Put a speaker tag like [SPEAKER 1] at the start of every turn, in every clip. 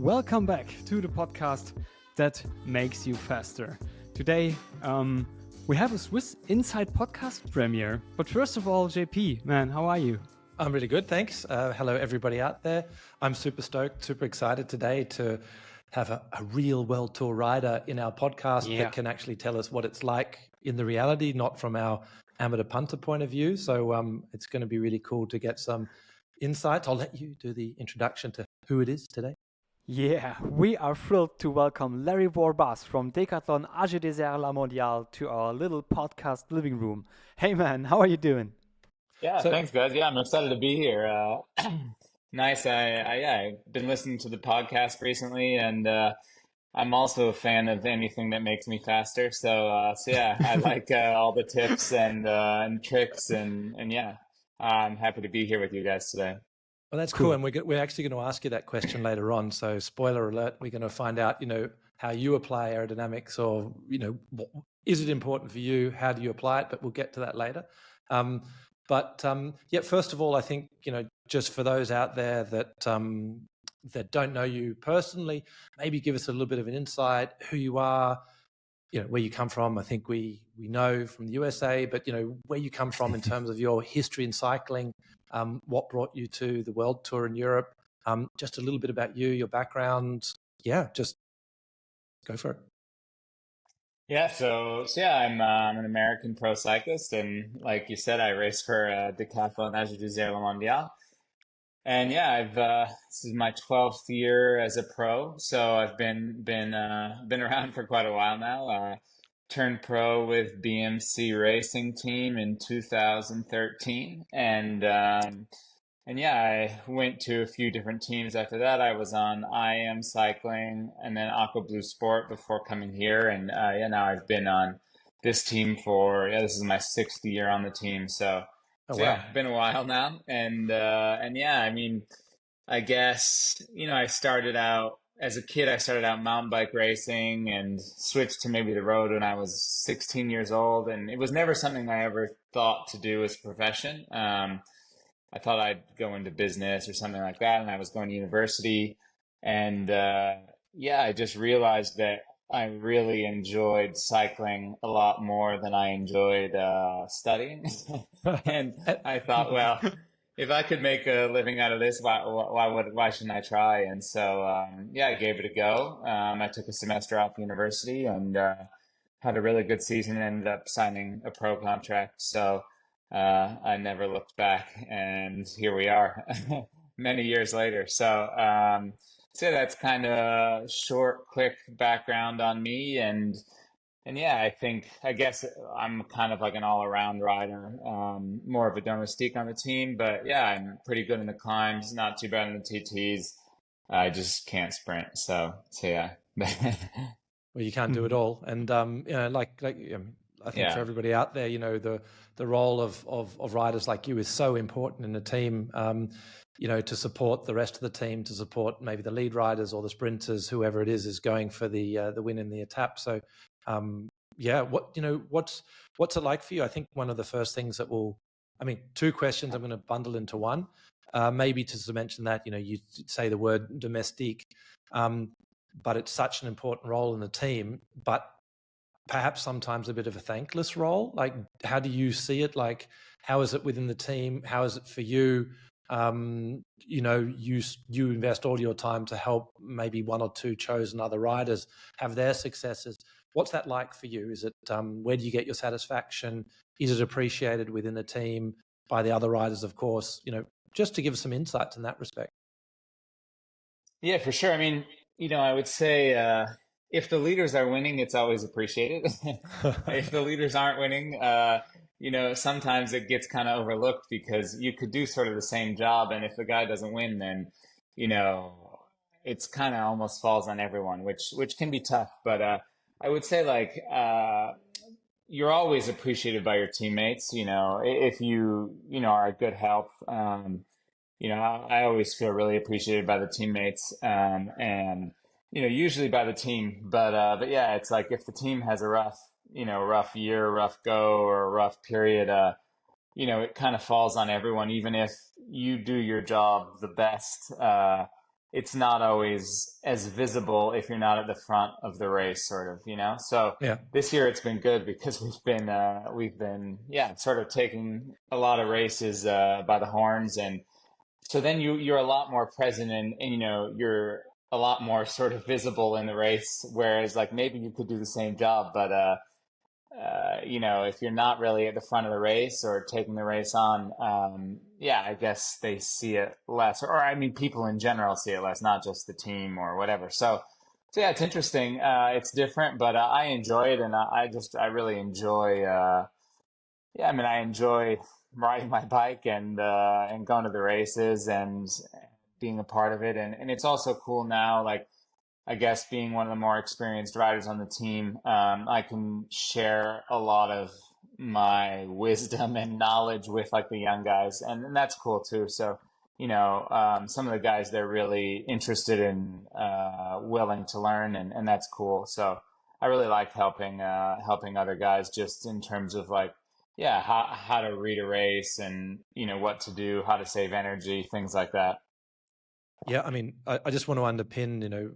[SPEAKER 1] Welcome back to the podcast that makes you faster. Today, we have a Swiss InSide podcast premiere. But first of all, JP, man, how are you?
[SPEAKER 2] I'm really good, thanks. Hello, everybody out there. I'm super stoked, super excited today to have a real World Tour rider in our podcast that can actually tell us what it's like in the reality, not from our amateur punter point of view. So it's going to be really cool to get some insights. I'll let you do the introduction to who it is today.
[SPEAKER 1] Yeah, we are thrilled to welcome Larry Warbasse from DECATHLON AG2R La Mondiale to our little podcast living room. Hey man, how are you doing?
[SPEAKER 3] Yeah, thanks guys. Yeah, I'm excited to be here. Nice. I've been listening to the podcast recently, and I'm also a fan of anything that makes me faster. So yeah, I like all the tips and tricks, and yeah, I'm happy to be here with you guys today.
[SPEAKER 2] Well, that's cool. And we're actually going to ask you that question later on. So spoiler alert, we're going to find out, how you apply aerodynamics, or, is it important for you? How do you apply it? But we'll get to that later. Yeah, first of all, I think, just for those out there that that don't know you personally, maybe give us a little bit of an insight, who you are, where you come from. I think we know from the USA, but, where you come from in terms of your history in cycling, what brought you to the World Tour in Europe, just a little bit about you, your background. Yeah, just go for it.
[SPEAKER 3] Yeah, so yeah, I'm an American pro cyclist, and like you said, I race for DECATHLON AG2R La Mondiale. And yeah, I've this is my 12th year as a pro, so I've been around for quite a while now. Turned pro with BMC Racing Team in 2013, and yeah, I went to a few different teams after that. I was on IM Cycling and then Aqua Blue Sport before coming here, and yeah, now I've been on this team for this is my 6th year on the team, so.
[SPEAKER 2] Oh,
[SPEAKER 3] So
[SPEAKER 2] wow.
[SPEAKER 3] yeah, been a while now, and yeah, I mean, I guess I started out as a kid. I started out mountain bike racing and switched to maybe the road when I was 16 years old, and it was never something I ever thought to do as a profession. I thought I'd go into business or something like that, and I was going to university, and yeah, I just realized that I really enjoyed cycling a lot more than I enjoyed studying. And I thought, well, if I could make a living out of this, why shouldn't I try? And so, yeah, I gave it a go. I took a semester off university and had a really good season and ended up signing a pro contract. So I never looked back, and here we are many years later. So that's kind of a short, quick background on me, and yeah, I guess I'm kind of like an all-around rider, more of a domestique on the team, but yeah, I'm pretty good in the climbs, not too bad in the TTs. I just can't sprint, so yeah.
[SPEAKER 2] Well, you can't do it all, and I think for everybody out there, the role of riders like you is so important in a team. To support the rest of the team, to support maybe the lead riders or the sprinters, whoever it is going for the win in the etap. So, yeah, what's it like for you? I think one of the first things two questions I'm going to bundle into one. Maybe to mention that you say the word domestique, but it's such an important role in the team, but perhaps sometimes a bit of a thankless role. Like, how do you see it? Like, how is it within the team? How is it for you? You invest all your time to help maybe one or two chosen other riders have their successes. What's that like for you? Is it where do you get your satisfaction? Is it appreciated within the team by the other riders, of course? Just to give some insights in that respect.
[SPEAKER 3] Yeah, for sure. I mean, I would say if the leaders are winning, it's always appreciated. If the leaders aren't winning, sometimes it gets kind of overlooked because you could do sort of the same job, and if the guy doesn't win, then, it's kind of almost falls on everyone, which can be tough. But I would say you're always appreciated by your teammates. If you are a good help. I always feel really appreciated by the teammates, and usually by the team. But yeah, it's like if the team has a rough year, rough go, or a rough period, it kind of falls on everyone, even if you do your job the best. it's not always as visible if you're not at the front of the race, sort of, you know? So
[SPEAKER 2] Yeah.
[SPEAKER 3] this year it's been good because we've been, yeah, sort of taking a lot of races, by the horns. And so then you're a lot more present and, you know, you're a lot more sort of visible in the race. Whereas like maybe you could do the same job, but, you know, if you're not really at the front of the race or taking the race on, yeah, I guess they see it less, or I mean, people in general see it less, not just the team or whatever. So yeah, it's interesting. It's different, but I enjoy it, and I really enjoy. Yeah, I mean, I enjoy riding my bike and going to the races and being a part of it, and it's also cool now, like. I guess being one of the more experienced riders on the team, I can share a lot of my wisdom and knowledge with like the young guys, and that's cool too. So, you know, some of the guys they're really interested in, willing to learn, and that's cool. So I really like helping other guys just in terms of like, yeah, how to read a race and you know what to do, how to save energy, things like that.
[SPEAKER 2] Yeah, I mean, I just want to underpin, you know,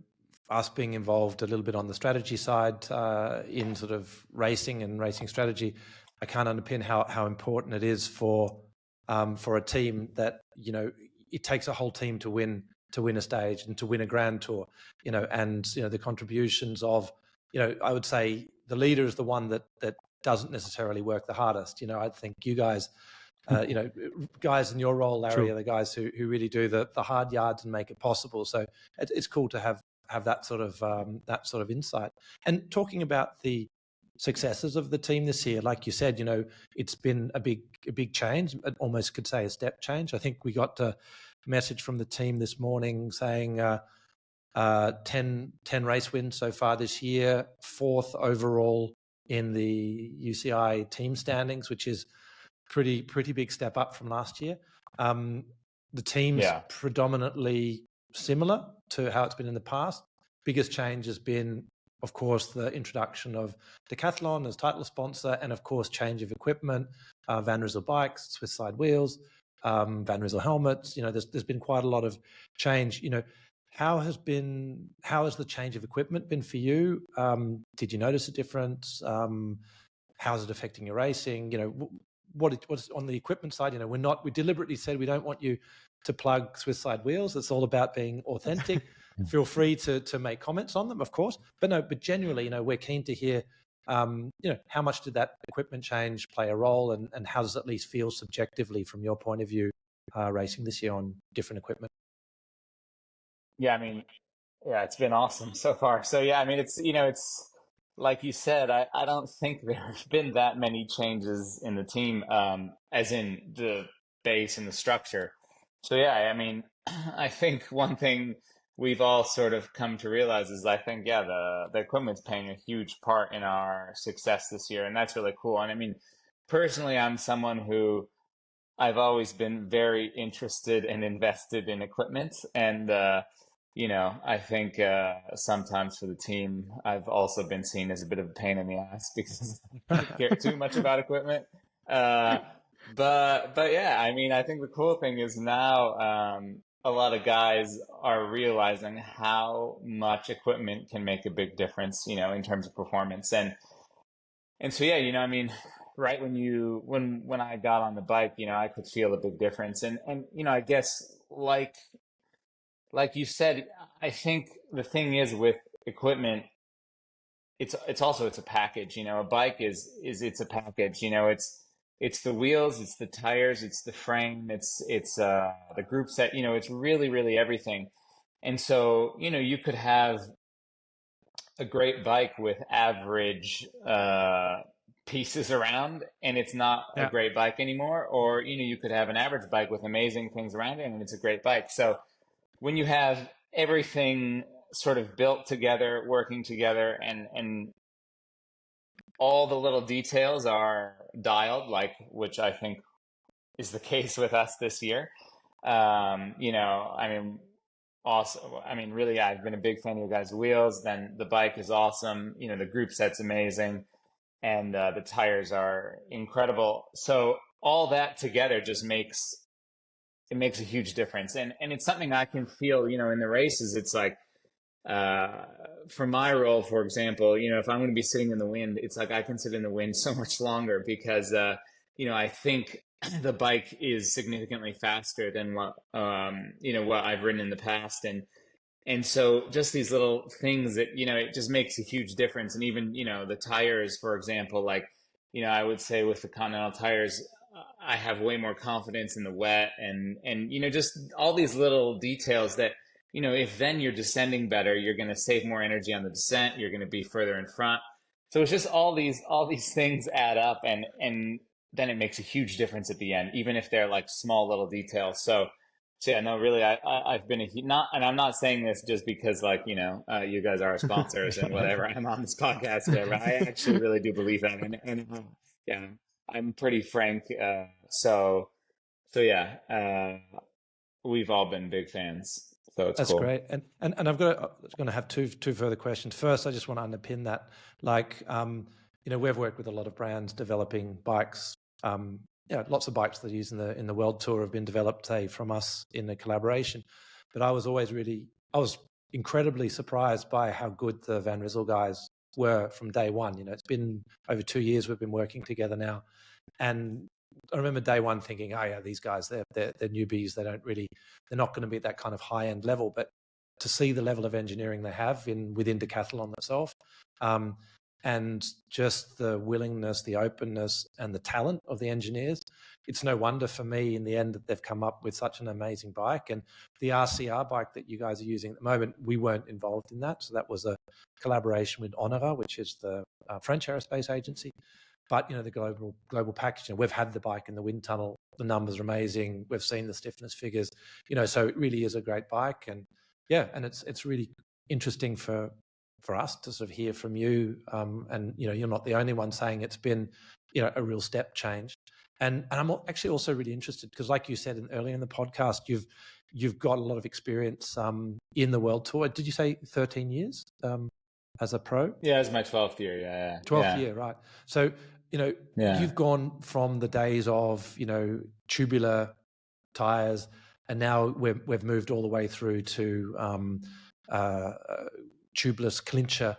[SPEAKER 2] us being involved a little bit on the strategy side in sort of racing and racing strategy. I can't underpin how important it is for a team that, you know, it takes a whole team to win a stage and to win a grand tour, you know, and you know the contributions of, you know, I would say the leader is the one that doesn't necessarily work the hardest. You know, I think you guys. You know, guys in your role, Larry,
[SPEAKER 1] True.
[SPEAKER 2] are the guys who really do the hard yards and make it possible. So it's cool to have that sort of insight. And talking about the successes of the team this year, like you said, you know, it's been a big change. I almost could say a step change. I think we got a message from the team this morning saying 10 race wins so far this year, 4th overall in the UCI team standings, which is pretty big step up from last year. The team's predominantly similar to how it's been in the past. Biggest change has been, of course, the introduction of DECATHLON as title sponsor, and of course, change of equipment, Van Rysel bikes, Swiss side wheels, Van Rysel helmets. You know, there's been quite a lot of change. You know, how has the change of equipment been for you? Did you notice a difference? How is it affecting your racing? You know, what's on the equipment side? You know, we deliberately said we don't want you to plug Swiss side wheels. It's all about being authentic. Feel free to make comments on them, of course, but genuinely, you know, we're keen to hear, you know, how much did that equipment change play a role, and how does it at least feel subjectively from your point of view, racing this year on different equipment?
[SPEAKER 3] Yeah, I mean, yeah, it's been awesome so far. So yeah, I mean, it's, you know, it's like you said, I don't think there's been that many changes in the team, as in the base and the structure. So yeah, I mean, I think one thing we've all sort of come to realize is I think, yeah, the equipment's playing a huge part in our success this year, and that's really cool. And I mean, personally, I'm someone who I've always been very interested and invested in equipment, and you know, I think sometimes for the team, I've also been seen as a bit of a pain in the ass because I care too much about equipment. Uh, but yeah, I mean, I think the cool thing is now a lot of guys are realizing how much equipment can make a big difference, you know, in terms of performance. And so yeah, you know, I mean, right when I got on the bike, you know, I could feel a big difference. And you know, I guess like you said, I think the thing is with equipment, it's a package, you know. A bike is it's a package, you know. It's the wheels, it's the tires, it's the frame, it's the group set, you know. It's really everything. And so, you know, you could have a great bike with average pieces around, and it's not a
[SPEAKER 1] Yeah.
[SPEAKER 3] great bike anymore. Or, you know, you could have an average bike with amazing things around it, and it's a great bike. So when you have everything sort of built together, working together, and all the little details are dialed, like, which I think is the case with us this year. You know, I mean, also, I mean, really, I've been a big fan of your guys' wheels. Then the bike is awesome. You know, the group set's amazing, and the tires are incredible. So all that together just makes it makes a huge difference. And it's something I can feel, you know, in the races. It's like, for my role, for example, you know, if I'm going to be sitting in the wind, it's like I can sit in the wind so much longer because, you know, I think the bike is significantly faster than what, you know, what I've ridden in the past. And so just these little things that, you know, it just makes a huge difference. And even, you know, the tires, for example, like, you know, I would say with the Continental tires, I have way more confidence in the wet and, you know, just all these little details that, you know, if then you're descending better, you're going to save more energy on the descent. You're going to be further in front. So it's just all these things add up and then it makes a huge difference at the end, even if they're like small little details. So yeah, no, really, I've been not, and I'm not saying this just because like, you know, you guys are our sponsors and whatever. I'm on this podcast, whatever. I actually really do believe that, and yeah, I'm pretty frank. So yeah, we've all been big fans, so it's
[SPEAKER 2] That's
[SPEAKER 3] cool.
[SPEAKER 2] great. And I'm going to have two further questions. First, I just want to underpin that, like, you know, we've worked with a lot of brands developing bikes. Yeah, lots of bikes that are used in the World Tour have been developed, say, from us in a collaboration. But I was incredibly surprised by how good the Van Rysel guys were from day one. You know, it's been over 2 years we've been working together now, and I remember day one thinking, oh yeah, these guys, they're newbies. They're not going to be at that kind of high end level. But to see the level of engineering they have within Decathlon itself, and just the willingness, the openness, and the talent of the engineers, it's no wonder for me in the end that they've come up with such an amazing bike. And the RCR bike that you guys are using at the moment, we weren't involved in that. So that was a collaboration with Honora, which is the French aerospace agency. But, you know, the global package, you know, we've had the bike in the wind tunnel. The numbers are amazing. We've seen the stiffness figures, you know, so it really is a great bike. And yeah, and it's really interesting for us to sort of hear from you. And, you know, you're not the only one saying it's been, you know, a real step change. And I'm actually also really interested because, like you said earlier in the podcast, you've got a lot of experience in the World Tour. Did you say 13 years as a pro?
[SPEAKER 3] Yeah, it's my 12th year. Yeah,
[SPEAKER 2] 12th year, right? So, you know, you've gone from the days of, you know, tubular tires, and now we've moved all the way through to tubeless clincher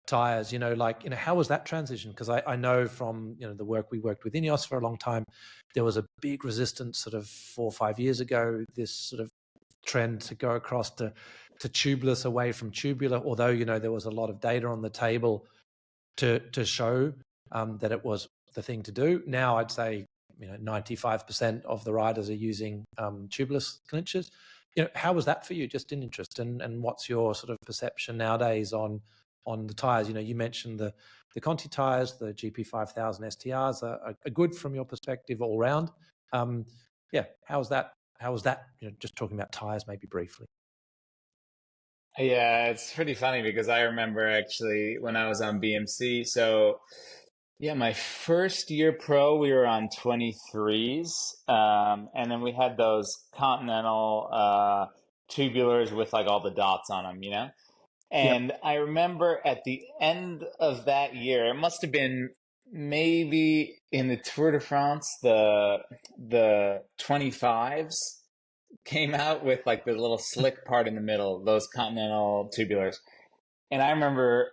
[SPEAKER 2] tires. You know, like, you know, how was that transition? Because I know from, you know, the work we worked with Ineos for a long time, there was a big resistance sort of 4 or 5 years ago, this sort of trend to go across to tubeless away from tubular, although, you know, there was a lot of data on the table to show that it was the thing to do. Now I'd say, you know, 95% of the riders are using tubeless clinchers. You know, how was that for you? Just in interest, and what's your sort of perception nowadays on the tires? You know, you mentioned the Conti tires, the GP5000 STRs are good from your perspective all round. Yeah, how was that? You know, just talking about tires, maybe briefly.
[SPEAKER 3] Yeah, it's pretty funny because I remember actually when I was on BMC. So yeah, my first year pro, we were on 23s. And then we had those Continental tubulars with like all the dots on them, you know? And
[SPEAKER 2] Yep.
[SPEAKER 3] I remember at the end of that year, it must have been maybe in the Tour de France, the 25s came out with like the little slick part in the middle, those Continental tubulars. And I remember,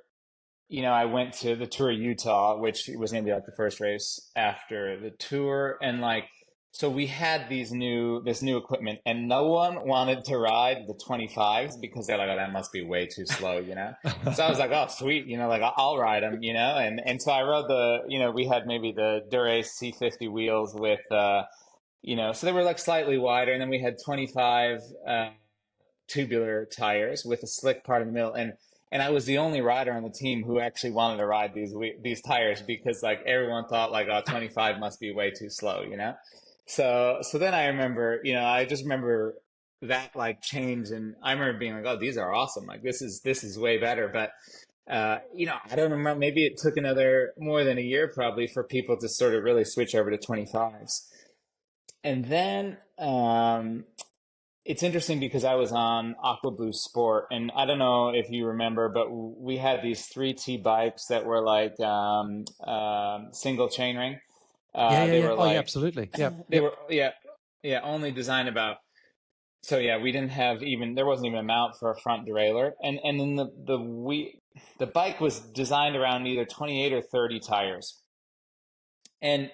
[SPEAKER 3] you know, I went to the Tour of Utah, which was going to be like the first race after the tour. And like, so we had this new equipment and no one wanted to ride the 25s because they're like, oh, that must be way too slow, you know? So I was like, oh, sweet, you know, like I'll ride them, you know? And so I rode you know, we had maybe the Dura-Ace C50 wheels with, you know, so they were like slightly wider. And then we had 25 tubular tires with a slick part in the middle. And I was the only rider on the team who actually wanted to ride these tires because like everyone thought like, oh, 25 must be way too slow, you know? So then I remember, you know, I just remember that like change, and I remember being like, oh, these are awesome. Like this is way better. But you know, I don't remember, maybe it took more than a year probably for people to sort of really switch over to 25s. And then it's interesting because I was on Aqua Blue Sport, and I don't know if you remember, but we had these 3T bikes that were like single chainring.
[SPEAKER 2] Yeah.
[SPEAKER 3] They were
[SPEAKER 2] Oh,
[SPEAKER 3] like,
[SPEAKER 2] yeah, absolutely. Yeah.
[SPEAKER 3] they were, yeah. yeah, only designed about. So yeah, we didn't have even there wasn't even a mount for a front derailleur, and then the bike was designed around either 28 or 30 tires, and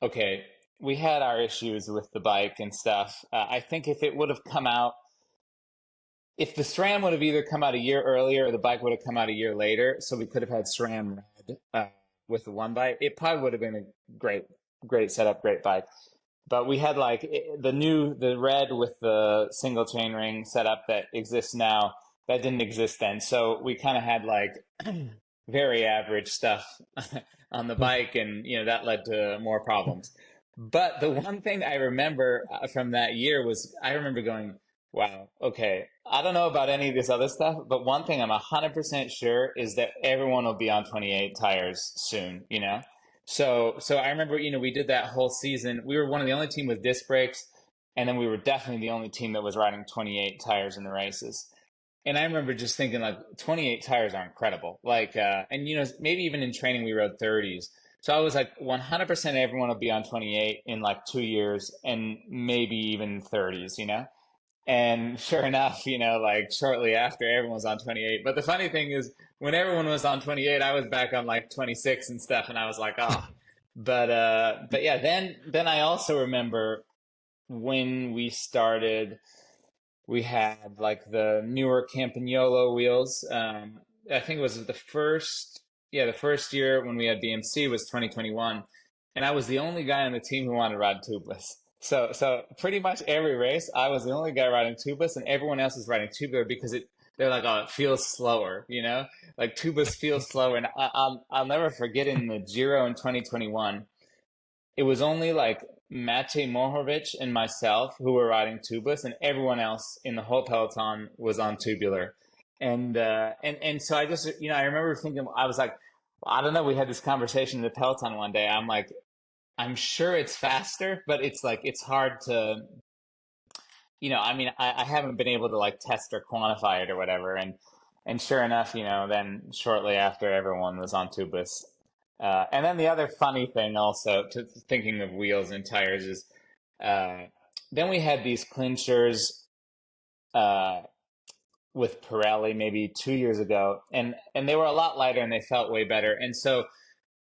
[SPEAKER 3] okay, we had our issues with the bike and stuff. I think if it would have come out, if the SRAM would have either come out a year earlier or the bike would have come out a year later, so we could have had SRAM red with the one bike, it probably would have been a great setup, great bike. But we had like the red with the single chain ring setup that exists now that didn't exist then. So we kind of had like very average stuff on the bike, and that led to more problems. But the one thing I remember from that year was I remember going, wow, okay, I don't know about any of this other stuff, but one thing I'm 100% sure is that everyone will be on 28 tires soon, So I remember, we did that whole season. We were one of the only team with disc brakes, and then we were definitely the only team that was riding 28 tires in the races. And I remember just thinking like 28 tires are incredible. Like, and maybe even in training we rode 30s. So I was like 100% everyone will be on 28 in like 2 years and maybe even 30s, And sure enough, like shortly after everyone was on 28. But the funny thing is when everyone was on 28, I was back on like 26 and stuff. And I was like, oh, but yeah, then I also remember when we started, we had like the newer Campagnolo wheels. I think it was the first year when we had BMC was 2021. And I was the only guy on the team who wanted to ride tubeless. So pretty much every race, I was the only guy riding tubeless, and everyone else was riding tubular because they're like, oh, it feels slower, like tubeless feels slower. And I'll never forget in the Giro in 2021, it was only like Maciej Mohorovic and myself who were riding tubeless, and everyone else in the whole peloton was on tubular. And so I just, I remember thinking, I was like, I don't know. We had this conversation in the peloton one day. I'm like, I'm sure it's faster, but it's like, it's hard to, I mean, I haven't been able to like test or quantify it or whatever. And sure enough, then shortly after everyone was on tubeless. And then the other funny thing also, thinking of wheels and tires, is then we had these clinchers with Pirelli maybe 2 years ago, and they were a lot lighter and they felt way better. And so,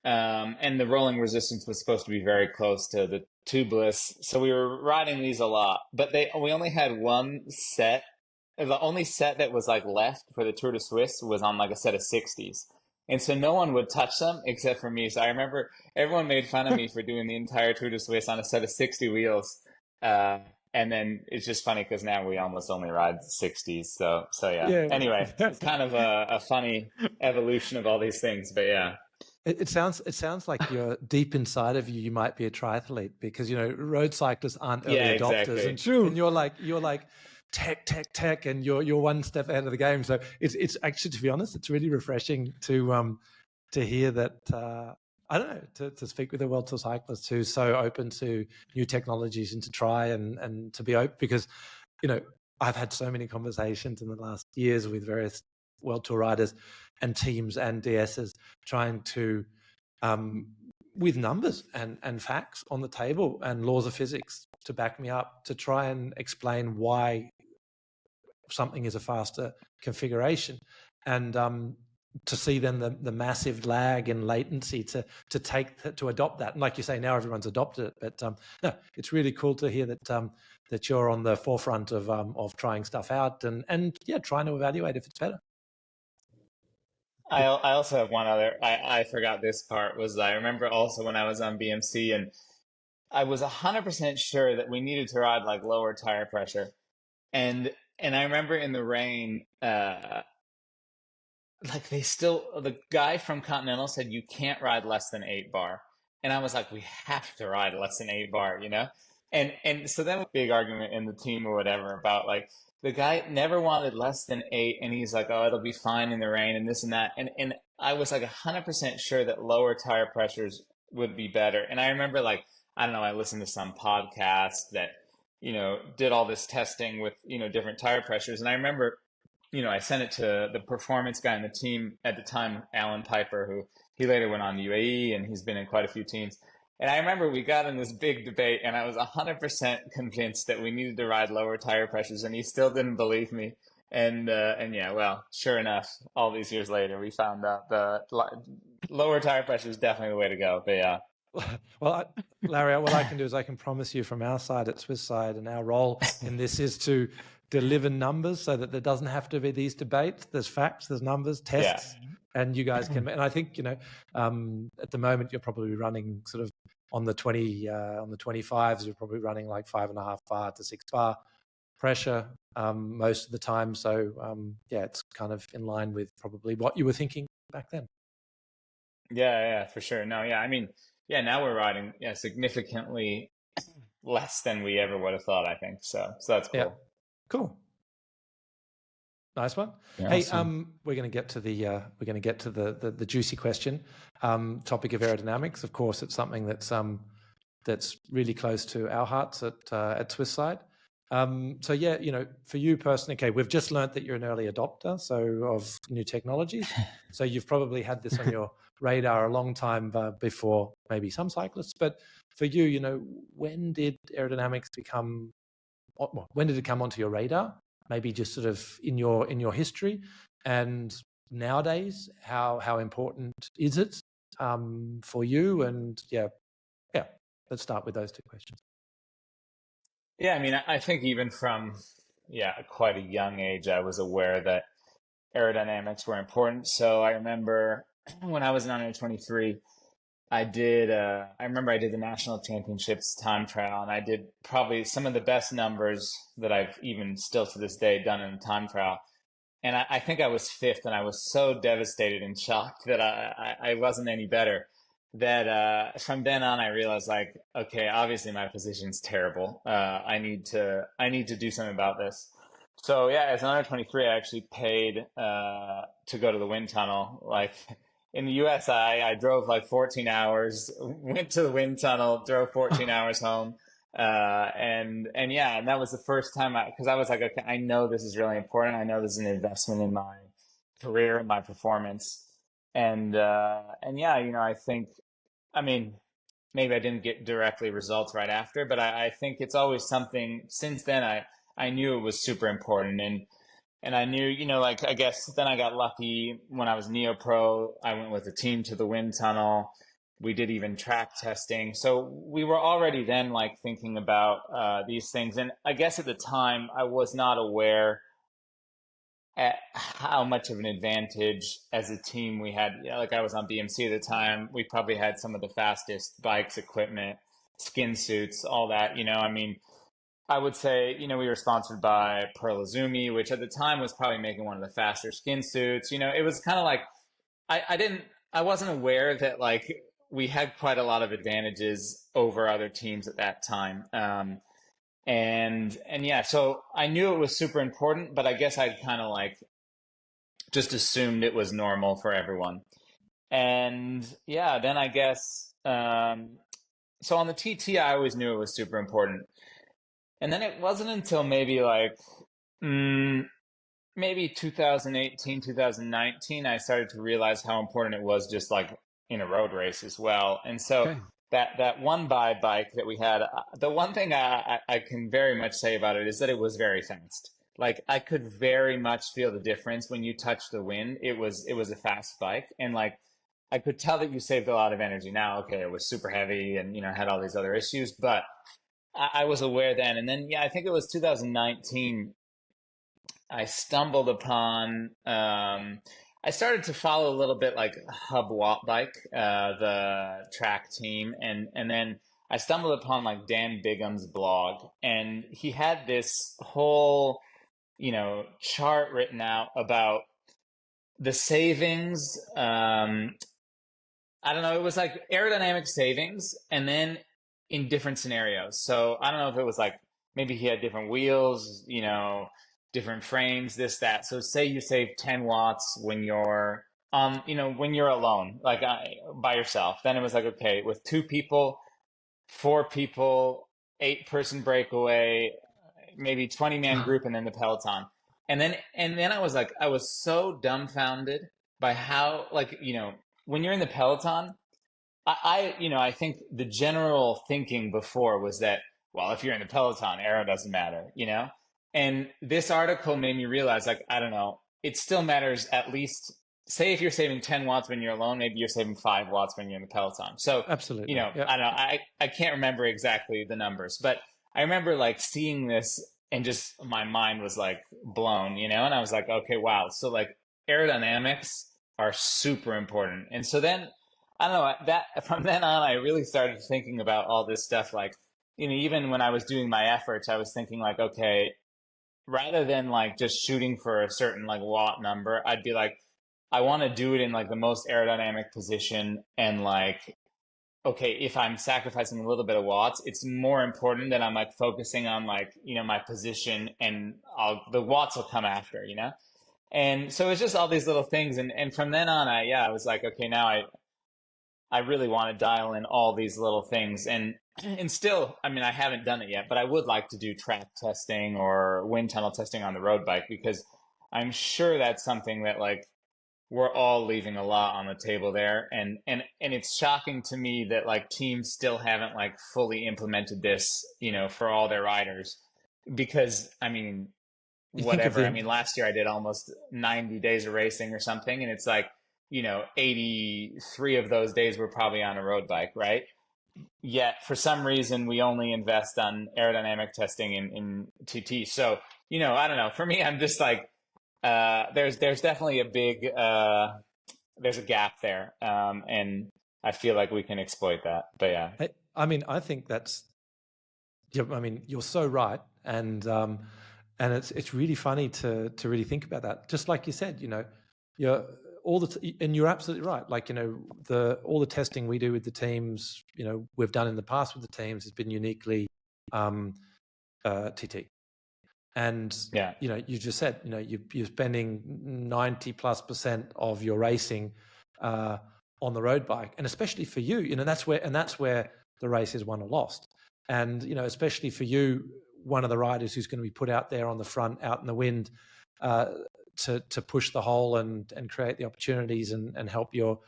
[SPEAKER 3] and the rolling resistance was supposed to be very close to the tubeless, so we were riding these a lot. But we only had one set. The only set that was like left for the Tour de Suisse was on like a set of 60s. And so no one would touch them except for me. So I remember everyone made fun of me for doing the entire Tour de Suisse on a set of 60 wheels. And then it's just funny because now we almost only ride 60s. So yeah. Anyway, it's kind of a funny evolution of all these things. But yeah.
[SPEAKER 2] It sounds like you're deep inside of you. You might be a triathlete because road cyclists aren't early adopters,
[SPEAKER 3] exactly.
[SPEAKER 2] and you're like tech, and you're one step ahead of the game. So it's actually, to be honest, it's really refreshing to hear that. I don't know, to speak with a World Tour cyclist who's so open to new technologies and to try and to be open, because I've had so many conversations in the last years with various World Tour riders and teams and DSs trying to, with numbers and facts on the table and laws of physics to back me up, to try and explain why something is a faster configuration, and to see then the massive lag and latency to adopt that. And like you say, now everyone's adopted it. But no, it's really cool to hear that you're on the forefront of trying stuff out and trying to evaluate if it's better.
[SPEAKER 3] I also have one other. I forgot this part. Was I remember also when I was on BMC, and I was 100% sure that we needed to ride like lower tire pressure, and I remember in the rain, like the guy from Continental said you can't ride less than 8 bar, and I was like, we have to ride less than 8 bar, and so then a big argument in the team or whatever about like the guy never wanted less than 8, and he's like, oh, it'll be fine in the rain and this and that, and I was like 100% sure that lower tire pressures would be better. And I remember, like, I don't know, I listened to some podcast that did all this testing with different tire pressures, and I remember I sent it to the performance guy on the team at the time, Alan Piper, who he later went on to UAE, and he's been in quite a few teams. And I remember we got in this big debate, and I was 100% convinced that we needed to ride lower tire pressures, and he still didn't believe me. And yeah, well, sure enough, all these years later, we found out the lower tire pressure is definitely the way to go. But yeah.
[SPEAKER 2] Well, Larry, what I can do is I can promise you from our side at Swisside, and our role in this is to deliver numbers so that there doesn't have to be these debates. There's facts, there's numbers, tests, and you guys can. And I think, at the moment you're probably running sort of on the 25s, you're probably running like 5.5 bar to 6 bar pressure most of the time. So it's kind of in line with probably what you were thinking back then.
[SPEAKER 3] Yeah, for sure. No, yeah, I mean, now we're riding significantly less than we ever would have thought, I think. So that's cool.
[SPEAKER 2] Yeah. Cool. Nice one.
[SPEAKER 3] Yeah,
[SPEAKER 2] hey,
[SPEAKER 3] awesome.
[SPEAKER 2] We're going to get to the juicy question. Topic of aerodynamics. Of course, it's something that's really close to our hearts at Swisside. So yeah, for you personally, okay, we've just learned that you're an early adopter, of new technologies. So you've probably had this on your radar a long time before maybe some cyclists. But for you, when did aerodynamics when did it come onto your radar? Maybe just sort of in your history, and nowadays, how important is it for you? And yeah, let's start with those two questions.
[SPEAKER 3] Yeah, I mean, I think even from quite a young age, I was aware that aerodynamics were important. So I remember when I was in under 23, I remember I did the national championships time trial, and I did probably some of the best numbers that I've even still to this day done in a time trial. And I think I was fifth, and I was so devastated and shocked that I wasn't any better. That from then on, I realized, like, okay, obviously my position's terrible. I need to do something about this. So yeah, as an under 23, I actually paid to go to the wind tunnel. Like in the US, I drove like 14 hours, went to the wind tunnel, drove 14 hours home. And that was the first time because I was like, okay, I know this is really important. I know this is an investment in my career and my performance. And I think, I mean, maybe I didn't get directly results right after, but I think it's always something. Since then, I knew it was super important, and I knew, like, I guess then I got lucky when I was Neo Pro. I went with the team to the wind tunnel. We did even track testing, so we were already then like thinking about these things. And I guess at the time I was not aware at how much of an advantage as a team we had. Like I was on BMC at the time. We probably had some of the fastest bikes, equipment, skin suits, all that. I mean, I would say, we were sponsored by Pearl Izumi, which at the time was probably making one of the faster skin suits. It was kind of like, I wasn't aware that like we had quite a lot of advantages over other teams at that time. So I knew it was super important, but I guess I'd kind of like just assumed it was normal for everyone. And yeah, then I guess, so on the TT, I always knew it was super important. And then it wasn't until maybe like, maybe 2018, 2019, I started to realize how important it was just like in a road race as well. And so that one bike that we had, the one thing I can very much say about it is that it was very fast. Like I could very much feel the difference when you touch the wind. It was a fast bike, and like I could tell that you saved a lot of energy. Now, okay, it was super heavy and had all these other issues, but I was aware then. And then I think it was 2019. I stumbled upon. I started to follow a little bit like Hub Wattbike, the track team, and then I stumbled upon like Dan Bigham's blog, and he had this whole chart written out about the savings. I don't know. It was like aerodynamic savings, and then in different scenarios. So I don't know if it was like maybe he had different wheels, different frames, this, that. So say you save 10 watts when you're when you're alone, like by yourself. Then it was like, okay, with 2 people, 4 people, 8-person breakaway, maybe 20-man group, and then the peloton. And then I was like, I was so dumbfounded by how, like, when you're in the peloton, I think the general thinking before was that, well, if you're in the peloton, aero doesn't matter, And this article made me realize, like, I don't know, it still matters at least. Say if you're saving 10 watts when you're alone, maybe you're saving 5 watts when you're in the peloton. So,
[SPEAKER 2] absolutely,
[SPEAKER 3] I don't know, I can't remember exactly the numbers, but I remember like seeing this and just my mind was like blown, and I was like, okay, wow. So like aerodynamics are super important. And so then I don't know that from then on, I really started thinking about all this stuff. Like, even when I was doing my efforts, I was thinking like, okay, rather than like just shooting for a certain like watt number, I'd be like, I want to do it in like the most aerodynamic position. And like, okay, if I'm sacrificing a little bit of watts, it's more important that I'm like focusing on like, my position, and the watts will come after, And so it's just all these little things. And from then on, I was like, okay, now I really want to dial in all these little things. And still, I mean, I haven't done it yet, but I would like to do track testing or wind tunnel testing on the road bike, because I'm sure that's something that like we're all leaving a lot on the table there. And it's shocking to me that like teams still haven't like fully implemented this, for all their riders, because I mean, whatever. I mean, last year I did almost 90 days of racing or something. And it's like, 83 of those days were probably on a road bike, right? Yet for some reason we only invest on aerodynamic testing in TT. So, I don't know. For me, I'm just like, there's definitely a big, there's a gap there. And I feel like we can exploit that, but yeah.
[SPEAKER 2] I mean, I think I mean, you're so right. And it's really funny to really think about that. Just like you said, and you're absolutely right. Like, all the testing we do with the teams, we've done in the past with the teams has been uniquely TT. And, you just said, you're spending 90+% of your racing on the road bike. And especially for you, that's where the race is won or lost. And, especially for you, one of the riders who's going to be put out there on the front, out in the wind, to push the hole and create the opportunities and help your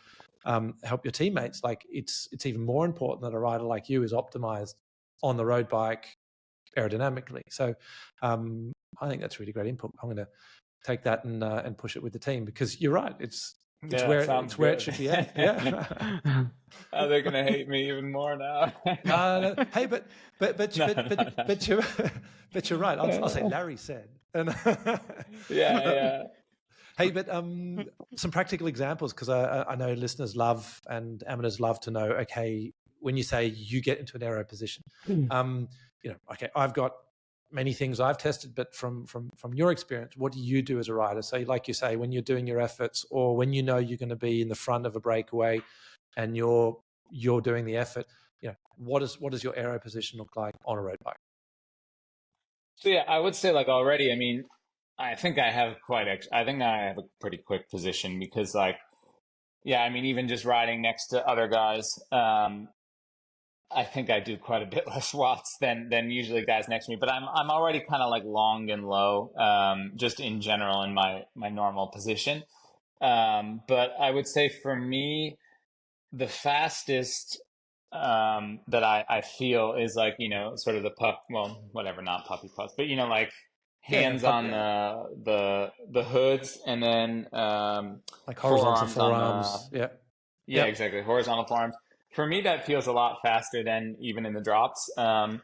[SPEAKER 2] teammates. Like it's even more important that a rider like you is optimized on the road bike aerodynamically. So I think that's really great input. I'm going to take that and push it with the team, because you're right. It's where it should be at. Yeah.
[SPEAKER 1] Oh,
[SPEAKER 3] they're gonna hate me even more now.
[SPEAKER 2] Hey, but you're right. I'll say Larry said. And
[SPEAKER 3] yeah.
[SPEAKER 2] Hey, but some practical examples, because I know listeners love and amateurs love to know. Okay, when you say you get into an aero position, okay, I've got many things I've tested, but from your experience, what do you do as a rider? So like you say, when you're doing your efforts, or when you're going to be in the front of a breakaway and you're doing the effort, what does your aero position look like on a road bike?
[SPEAKER 3] So yeah, I would say like already, I mean, I think I have a pretty quick position, because like, yeah, I mean, even just riding next to other guys, I think I do quite a bit less watts than usually guys next to me, but I'm already kind of like long and low, just in general in my normal position. But I would say for me, the fastest that I feel is like, sort of not puppy paws, but like hands on the hoods, and then
[SPEAKER 2] like horizontal forearms.
[SPEAKER 3] Yeah, exactly. Horizontal forearms. For me, that feels a lot faster than even in the drops. And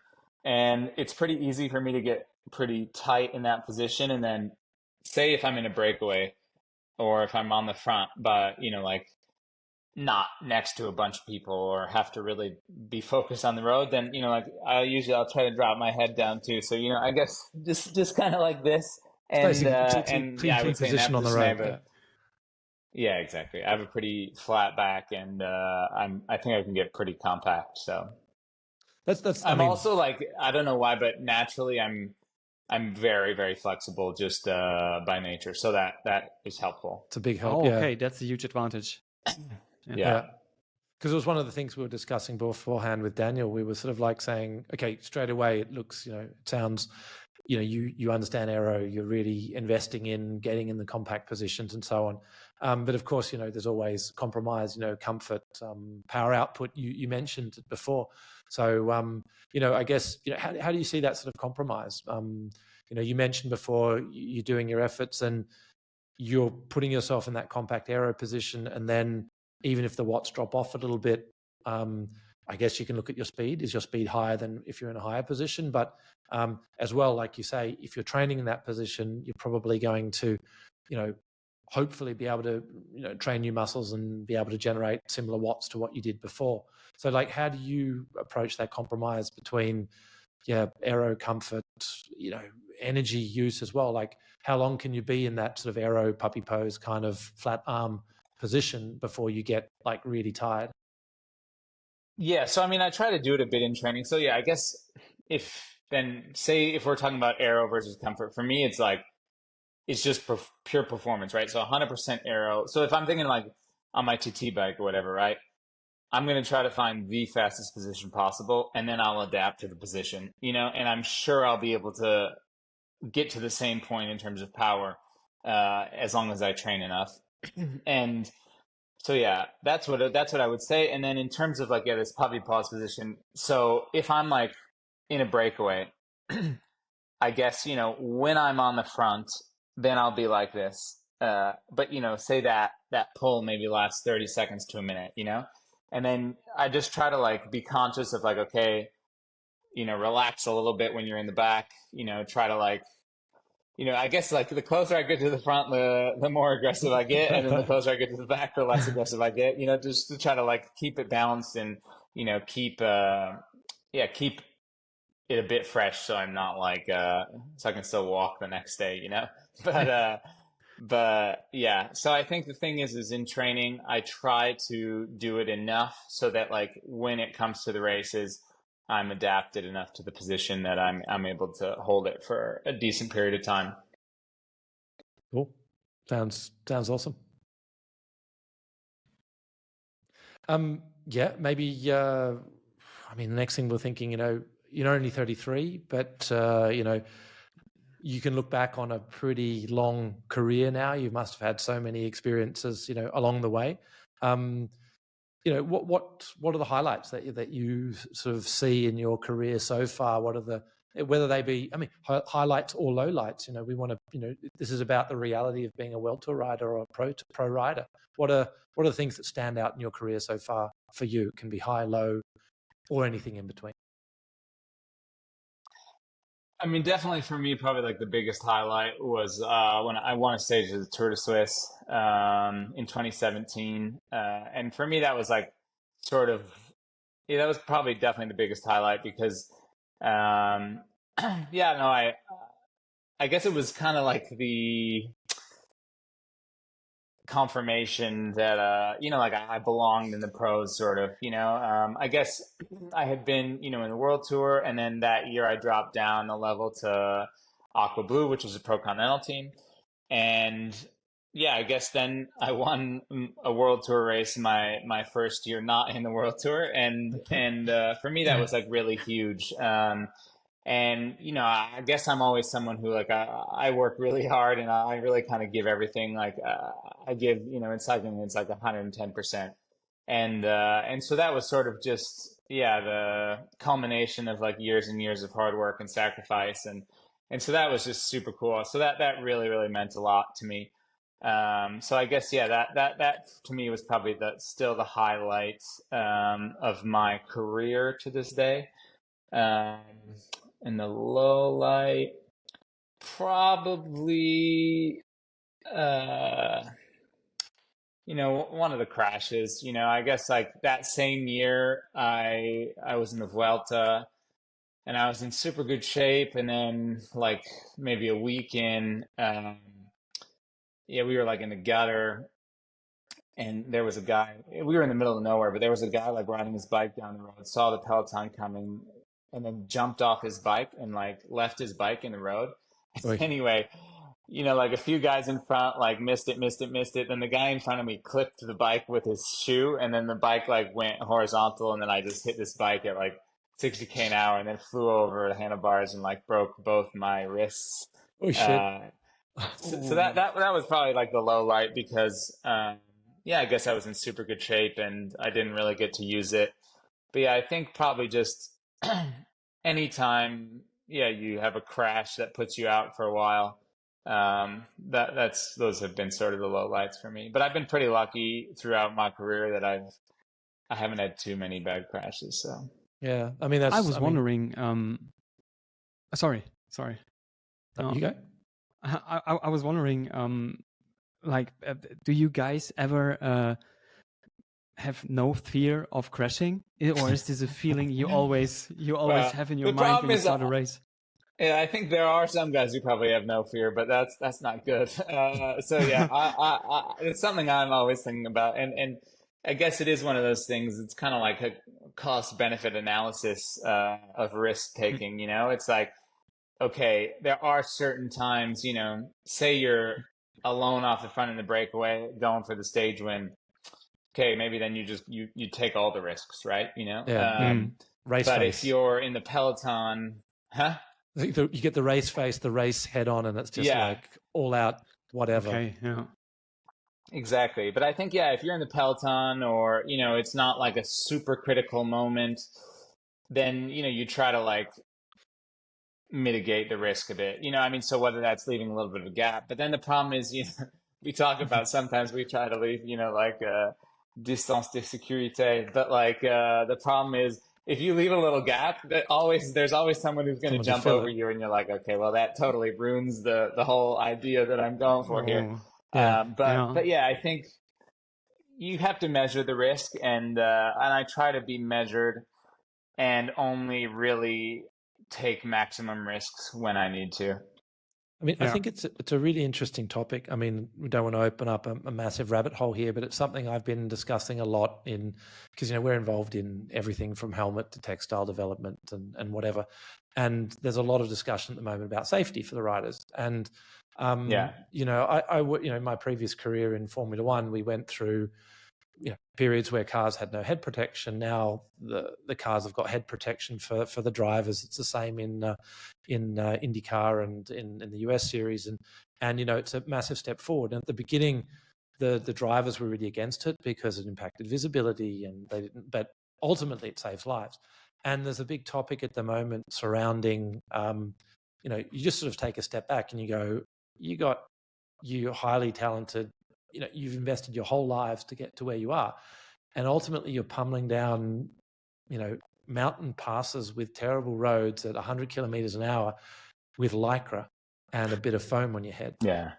[SPEAKER 3] it's pretty easy for me to get pretty tight in that position. And then say if I'm in a breakaway, or if I'm on the front, but, like not next to a bunch of people, or have to really be focused on the road, then, like I'll try to drop my head down too. So, I guess just kind of like this. And, yeah, I would say position on the road. Yeah, exactly. I have a pretty flat back, and I think I can get pretty compact. So I'm also like, I don't know why, but naturally I'm very, very flexible just by nature. So that is helpful.
[SPEAKER 2] It's a big help.
[SPEAKER 1] Okay, that's a huge advantage.
[SPEAKER 3] Yeah.
[SPEAKER 2] Because it was one of the things we were discussing beforehand with Daniel. We were sort of like saying, okay, straight away it looks, it sounds you understand aero, you're really investing in getting in the compact positions and so on. But of course, there's always compromise, comfort, power output. You mentioned it before. So, I guess, how do you see that sort of compromise? You mentioned before you're doing your efforts and you're putting yourself in that compact aero position, and then even if the watts drop off a little bit, I guess you can look at your speed. Is your speed higher than if you're in a higher position? But as well, like you say, if you're training in that position, you're probably going to, hopefully be able to, train new muscles and be able to generate similar watts to what you did before. So like, how do you approach that compromise between, aero comfort, energy use as well? Like, how long can you be in that sort of aero puppy pose kind of flat arm position before you get like really tired?
[SPEAKER 3] Yeah, so I mean, I try to do it a bit in training. So yeah, I guess if we're talking about aero versus comfort, for me, it's just pure performance, right? So 100% aero. So if I'm thinking like on my TT bike or whatever, right? I'm going to try to find the fastest position possible, and then I'll adapt to the position, and I'm sure I'll be able to get to the same point in terms of power, as long as I train enough. And so yeah, that's what I would say. And then in terms of like, this puppy pause position. So if I'm like in a breakaway, I guess, when I'm on the front, then I'll be like this. But say that pull maybe lasts 30 seconds to a minute, and then I just try to like be conscious of like, okay, relax a little bit when you're in the back, try to like, I guess like the closer I get to the front, the more aggressive I get. And then the closer I get to the back, the less aggressive I get, just to try to like keep it balanced and, keep it a bit fresh. So I'm not like, so I can still walk the next day, but yeah, so I think the thing is in training, I try to do it enough so that like when it comes to the races, I'm adapted enough to the position that I'm able to hold it for a decent period of time.
[SPEAKER 2] Cool. Sounds awesome. Yeah, maybe, I mean, the next thing we're thinking, you're only 33, but, you can look back on a pretty long career now. You must have had so many experiences, along the way. What are the highlights that you sort of see in your career so far? What are whether they be, highlights or lowlights? We want to, this is about the reality of being a World Tour rider or a pro rider. What are the things that stand out in your career so far for you? It can be high, low, or anything in between.
[SPEAKER 3] I mean, definitely for me, probably like the biggest highlight was when I won a stage of the Tour de Suisse in 2017. And for me, that was like sort of, that was probably definitely the biggest highlight because, I guess it was kind of like the confirmation that like I belonged in the pros, sort of. I guess I had been in the World Tour, and then that year I dropped down a level to Aqua Blue, which was a pro continental team, and yeah, I guess then I won a World Tour race my first year not in the World Tour, and for me that was like really huge. And, I guess I'm always someone who like, I work really hard and I really kind of give everything. Like, I give, in cycling, it's like 110%. And so that was sort of just, the culmination of like years and years of hard work and sacrifice. And so that was just super cool. So that really, really meant a lot to me. So I guess, that to me was probably still the highlight, of my career to this day. And the low light, probably, one of the crashes. I guess like that same year, I was in the Vuelta, and I was in super good shape. And then like maybe a week in, we were like in the gutter, and there was a guy. We were in the middle of nowhere, but there was a guy like riding his bike down the road, saw the peloton coming, and then jumped off his bike and like left his bike in the road. Anyway, like a few guys in front like missed it. Then the guy in front of me clipped the bike with his shoe, and then the bike like went horizontal, and then I just hit this bike at like 60K an hour and then flew over the handlebars and like broke both my wrists.
[SPEAKER 2] Oh shit.
[SPEAKER 3] So that was probably like the low light because yeah, I guess I was in super good shape and I didn't really get to use it. But yeah, I think probably just anytime, yeah, you have a crash that puts you out for a while. That's those have been sort of the low lights for me. But I've been pretty lucky throughout my career that I haven't had too many bad crashes. So
[SPEAKER 2] yeah, I mean
[SPEAKER 1] I was wondering. Sorry.
[SPEAKER 2] You go.
[SPEAKER 1] I was wondering. Like, do you guys ever have no fear of crashing, or is this a feeling you always have in your mind when you start a race?
[SPEAKER 3] Yeah, I think there are some guys who probably have no fear, but that's not good. So yeah, it's something I'm always thinking about, and I guess it is one of those things. It's kind of like a cost benefit analysis of risk taking. You know, it's like, okay, there are certain times. You know, say you're alone off the front in the breakaway, going for the stage win. Okay, maybe then you take all the risks, right? You know,
[SPEAKER 2] yeah. Race
[SPEAKER 3] but
[SPEAKER 2] face.
[SPEAKER 3] if you're in the peloton, huh?
[SPEAKER 2] You get the race face, the race head on, and it's just like all out, whatever.
[SPEAKER 1] Okay, yeah.
[SPEAKER 3] Exactly. But I think, yeah, if you're in the peloton or, you know, it's not like a super critical moment, then, you know, you try to like mitigate the risk a bit. You know, I mean, so whether that's leaving a little bit of a gap, but then the problem is, you know, we talk about sometimes we try to leave, you know, like distance de sécurité, but like the problem is if you leave a little gap, there's always someone who's going to jump over you, and you're like, okay, well, that totally ruins the whole idea that I'm going for here.
[SPEAKER 2] Yeah.
[SPEAKER 3] But yeah, I think you have to measure the risk, and I try to be measured and only really take maximum risks when I need to.
[SPEAKER 2] I mean, I think it's a really interesting topic. I mean, we don't want to open up a massive rabbit hole here, but it's something I've been discussing a lot because, you know, we're involved in everything from helmet to textile development and whatever. And there's a lot of discussion at the moment about safety for the riders. And, you know, I you know, in my previous career in Formula One, we went through, you know, periods where cars had no head protection. Now the cars have got head protection for the drivers. It's the same in IndyCar and in the US series, and you know, it's a massive step forward. And at the beginning, the drivers were really against it because it impacted visibility, and they didn't. But ultimately, it saves lives. And there's a big topic at the moment surrounding, you know, you just sort of take a step back and you go, you're highly talented. You know, you've invested your whole lives to get to where you are, and ultimately you're pummeling down, you know, mountain passes with terrible roads at 100 kilometers an hour with Lycra and a bit of foam on your head.
[SPEAKER 3] Yeah.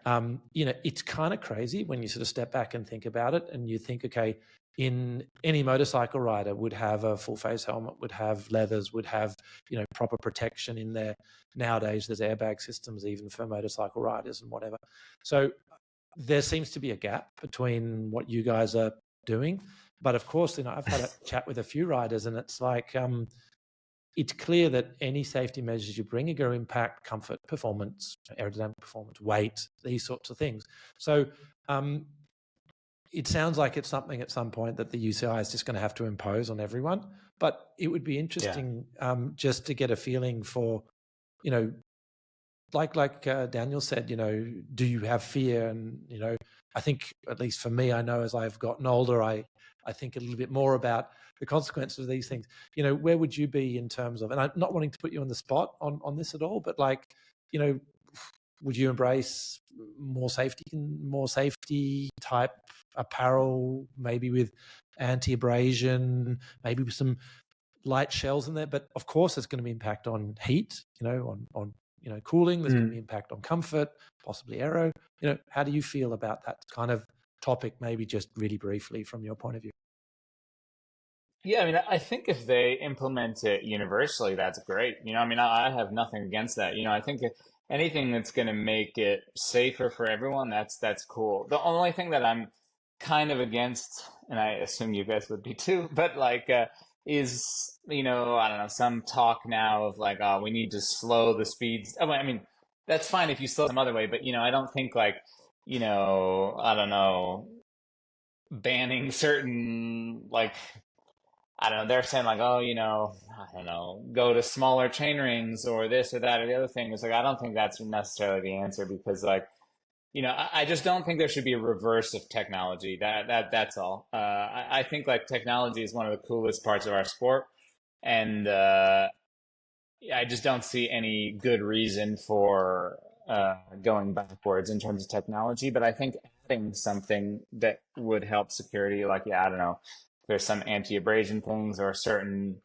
[SPEAKER 2] You know, it's kind of crazy when you sort of step back and think about it, and you think, okay, in any motorcycle rider would have a full face helmet, would have leathers, would have, you know, proper protection in there. Nowadays, there's airbag systems even for motorcycle riders and whatever. So there seems to be a gap between what you guys are doing. But of course, you know, I've had a chat with a few riders, and it's like, it's clear that any safety measures you bring are going to impact comfort, performance, aerodynamic performance, weight, these sorts of things. So it sounds like it's something at some point that the UCI is just going to have to impose on everyone. But it would be interesting just to get a feeling for, you know, like Daniel said, you know, do you have fear? And, you know, I think, at least for me, I know as I've gotten older, I think a little bit more about the consequences of these things. You know, where would you be in terms of, and I'm not wanting to put you on the spot on this at all, but like, you know, would you embrace more safety type apparel, maybe with anti-abrasion, maybe with some light shells in there? But of course, there's going to be impact on heat, you know, on you know, cooling. There's going to be impact on comfort, possibly aero. You know, how do you feel about that kind of topic? Maybe just really briefly from your point of view.
[SPEAKER 3] Yeah, I mean, I think if they implement it universally, that's great. You know, I mean, I have nothing against that. You know, I think anything that's going to make it safer for everyone, that's cool. The only thing that I'm kind of against, and I assume you guys would be too, but like, is, you know, I don't know, some talk now of like, oh, we need to slow the speeds. I mean, that's fine if you slow some other way, but, you know, I don't think like, you know, I don't know, banning certain, like, I don't know, they're saying like, oh, I don't know, go to smaller chain rings or this or that or the other thing. It's like, I don't think that's necessarily the answer, because like, I just don't think there should be a reverse of technology. That's all. I think like technology is one of the coolest parts of our sport, and I just don't see any good reason for going backwards in terms of technology. But I think adding something that would help security, like, yeah, I don't know, there's some anti-abrasion things or certain,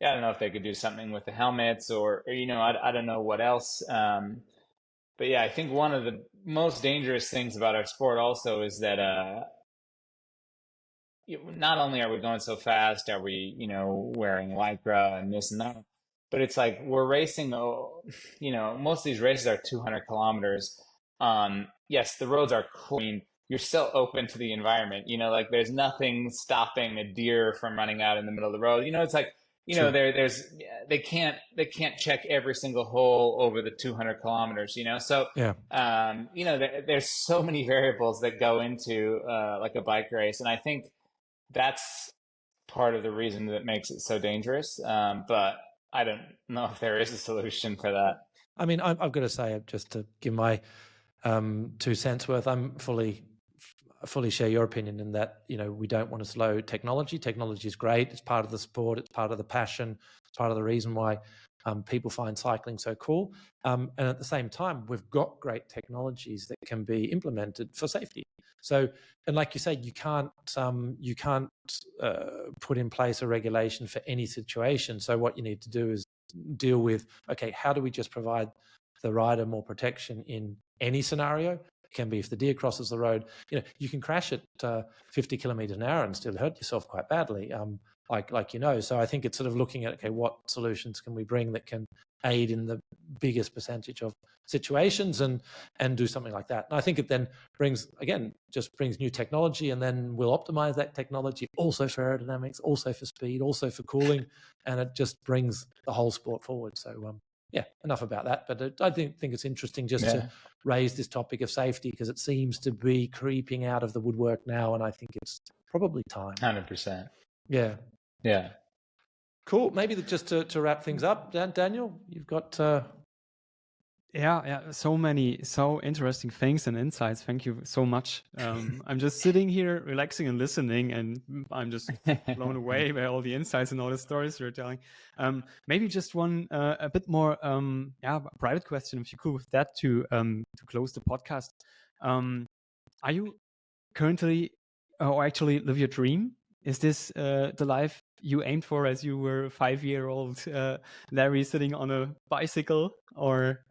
[SPEAKER 3] yeah, I don't know if they could do something with the helmets, or I don't know what else. But yeah, I think one of the most dangerous things about our sport also is that not only are we going so fast, are we, wearing lycra and this and that, but it's like we're racing, most of these races are 200 kilometers. Yes, the roads are cool. I mean, you're still open to the environment, like there's nothing stopping a deer from running out in the middle of the road. It's like,
[SPEAKER 2] True.
[SPEAKER 3] they can't check every single hole over the 200 kilometers, so
[SPEAKER 2] Yeah.
[SPEAKER 3] there's so many variables that go into like a bike race, and I think that's part of the reason that makes it so dangerous. But I don't know if there is a solution for that.
[SPEAKER 2] I mean, I've got to say, just to give my 2 cents worth, I'm fully share your opinion in that, we don't want to slow technology. Technology is great. It's part of the sport. It's part of the passion. It's part of the reason why people find cycling so cool. And at the same time, we've got great technologies that can be implemented for safety. So, and like you say, you can't put in place a regulation for any situation. So what you need to do is deal with, okay, how do we just provide the rider more protection in any scenario? It can be if the deer crosses the road, you can crash at 50 kilometers an hour and still hurt yourself quite badly. So I think it's sort of looking at, okay, what solutions can we bring that can aid in the biggest percentage of situations and do something like that. And I think it then brings new technology, and then we'll optimize that technology also for aerodynamics, also for speed, also for cooling, and it just brings the whole sport forward. So yeah, enough about that. But I think it's interesting just to raise this topic of safety, because it seems to be creeping out of the woodwork now, and I think it's probably time.
[SPEAKER 3] 100%.
[SPEAKER 2] Yeah.
[SPEAKER 3] Yeah.
[SPEAKER 2] Cool. Maybe just to wrap things up, Daniel, you've got...
[SPEAKER 1] so interesting things and insights. Thank you so much. I'm just sitting here relaxing and listening, and I'm just blown away by all the insights and all the stories you're telling. Maybe just one a bit more private question, if you're cool with that, to close the podcast. Are you currently, or actually live your dream? Is this the life you aimed for as you were a 5-year-old Larry sitting on a bicycle, or?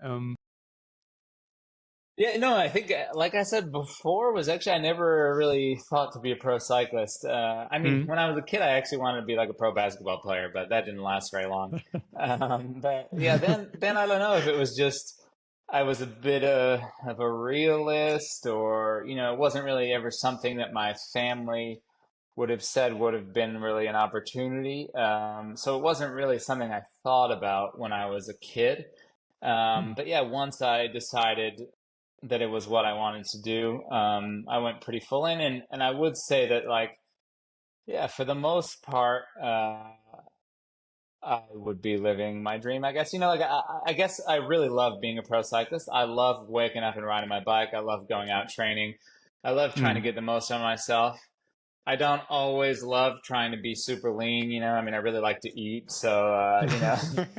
[SPEAKER 3] Yeah, no, I think, like I said before, was actually I never really thought to be a pro cyclist. I mean, when I was a kid, I actually wanted to be like a pro basketball player, but that didn't last very long. But yeah, then I don't know if it was just I was a bit of a realist, or it wasn't really ever something that my family would have said would have been really an opportunity. So it wasn't really something I thought about when I was a kid. But yeah, once I decided that it was what I wanted to do, I went pretty full in, and I would say that, like, yeah, for the most part, I would be living my dream, I guess. Like, I guess I really love being a pro cyclist. I love waking up and riding my bike. I love going out training. I love trying to get the most out of myself. I don't always love trying to be super lean, I mean, I really like to eat. So,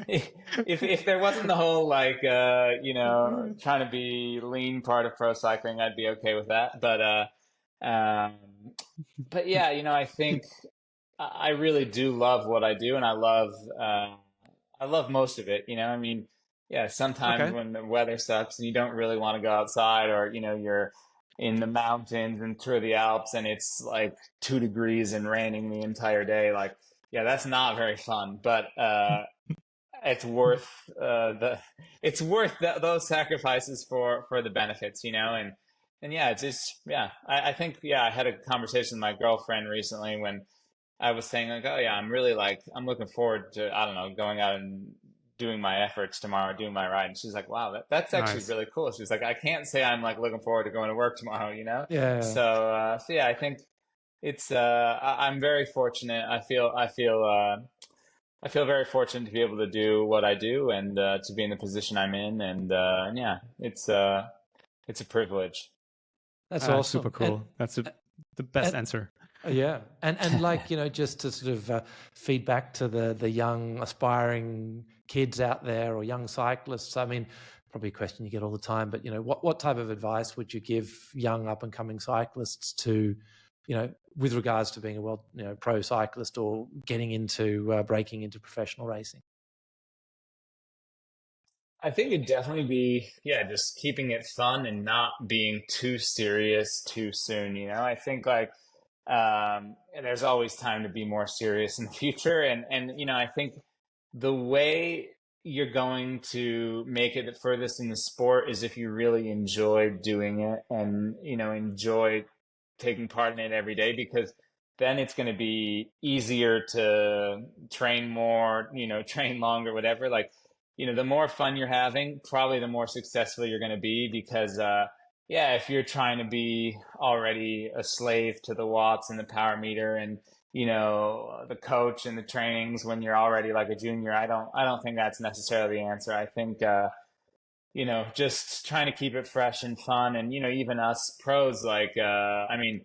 [SPEAKER 3] if there wasn't the whole, like, trying to be lean part of pro cycling, I'd be okay with that. But yeah, I think I really do love what I do, and I love most of it, I mean, yeah, sometimes when the weather sucks and you don't really want to go outside, or, you're in the mountains and through the Alps and it's like 2 degrees and raining the entire day, like, yeah, that's not very fun, but it's worth those sacrifices for the benefits, and yeah, it's just, yeah, I think, yeah, I had a conversation with my girlfriend recently when I was saying, like, oh yeah, I'm looking forward to, I don't know, going out and doing my efforts tomorrow, doing my ride. And she's like, wow, that's actually really cool. She's like, I can't say I'm like looking forward to going to work tomorrow,
[SPEAKER 2] Yeah.
[SPEAKER 3] So yeah, I think it's I'm very fortunate. I feel very fortunate to be able to do what I do and to be in the position I'm in, and yeah, it's a privilege.
[SPEAKER 2] That's awesome.
[SPEAKER 1] Super cool. That's the best answer.
[SPEAKER 2] Yeah, and like, you know, just to sort of feed back to the young aspiring kids out there or young cyclists. I mean, probably a question you get all the time, but you know, what type of advice would you give young up and coming cyclists to, you know, with regards to being a pro cyclist or getting into breaking into professional racing?
[SPEAKER 3] I think it'd definitely be, yeah, just keeping it fun and not being too serious too soon. You know, I think like there's always time to be more serious in the future, and you know, I think the way you're going to make it the furthest in the sport is if you really enjoy doing it and, you know, enjoy taking part in it every day, because then it's going to be easier to train more, you know, train longer, whatever. Like, you know, the more fun you're having, probably the more successful you're going to be, because yeah, if you're trying to be already a slave to the watts and the power meter and, you know, the coach and the trainings when you're already like a junior, I don't think that's necessarily the answer. I think you know, just trying to keep it fresh and fun. And, you know, even us pros, like I mean,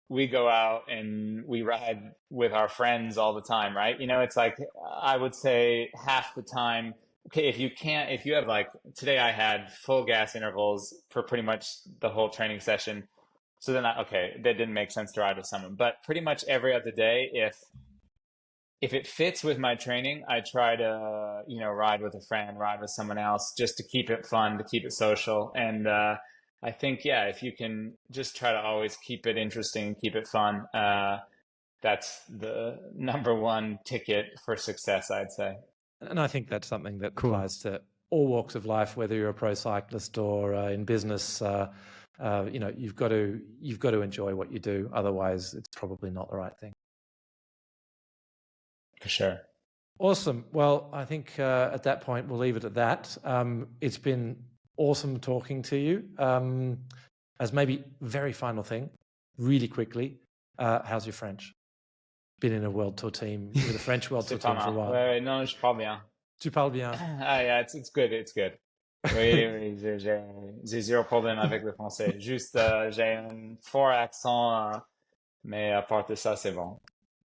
[SPEAKER 3] we go out and we ride with our friends all the time, right? You know, it's like, I would say half the time, okay, if you have like, today I had full gas intervals for pretty much the whole training session. So then okay, that didn't make sense to ride with someone, but pretty much every other day, if it fits with my training, I try to, you know, ride with a friend, ride with someone else, just to keep it fun, to keep it social. And I think, yeah, if you can just try to always keep it interesting, keep it fun, that's the number one ticket for success, I'd say.
[SPEAKER 2] And I think that's something that applies to all walks of life, whether you're a pro cyclist or in business. You know, you've got to enjoy what you do. Otherwise, it's probably not the right thing.
[SPEAKER 3] For sure.
[SPEAKER 2] Awesome. Well, I think at that point, we'll leave it at that. It's been awesome talking to you. As maybe very final thing, really quickly, how's your French? Been in a World Tour team, with a French World Tour team for a while.
[SPEAKER 3] Non, je parle bien.
[SPEAKER 2] Tu parles bien.
[SPEAKER 3] Ah, yeah, it's good, it's good. Oui, j'ai zéro problème avec le français. Juste, j'ai un fort accent, mais à part de ça, c'est bon.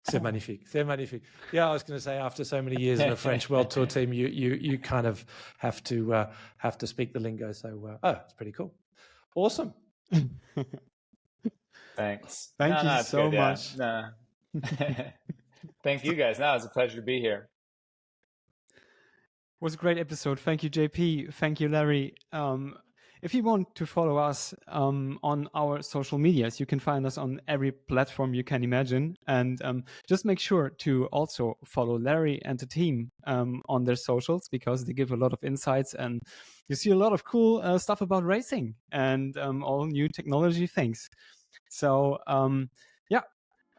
[SPEAKER 2] C'est magnifique. C'est magnifique. Yeah, I was going to say, after so many years in a French World Tour team, you kind of have to speak the lingo. So, it's pretty cool. Awesome.
[SPEAKER 3] Thanks.
[SPEAKER 1] Thank you so much.
[SPEAKER 3] Yeah. Thank you guys. No, it was a pleasure to be here.
[SPEAKER 1] It was a great episode. Thank you, JP. Thank you, Larry. If you want to follow us on our social medias, you can find us on every platform you can imagine. And just make sure to also follow Larry and the team on their socials, because they give a lot of insights and you see a lot of cool stuff about racing and all new technology things. So, yeah.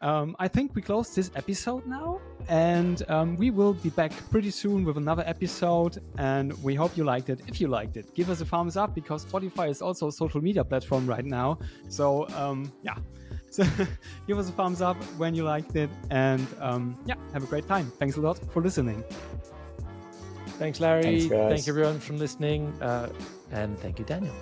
[SPEAKER 1] I think we close this episode now, and we will be back pretty soon with another episode, and we hope you liked it. If you liked it, give us a thumbs up, because Spotify is also a social media platform right now. So, yeah. So give us a thumbs up when you liked it, and yeah, have a great time. Thanks a lot for listening.
[SPEAKER 2] Thanks, Larry.
[SPEAKER 3] Thanks, guys.
[SPEAKER 2] Thank you, everyone, for listening, and thank you, Daniel.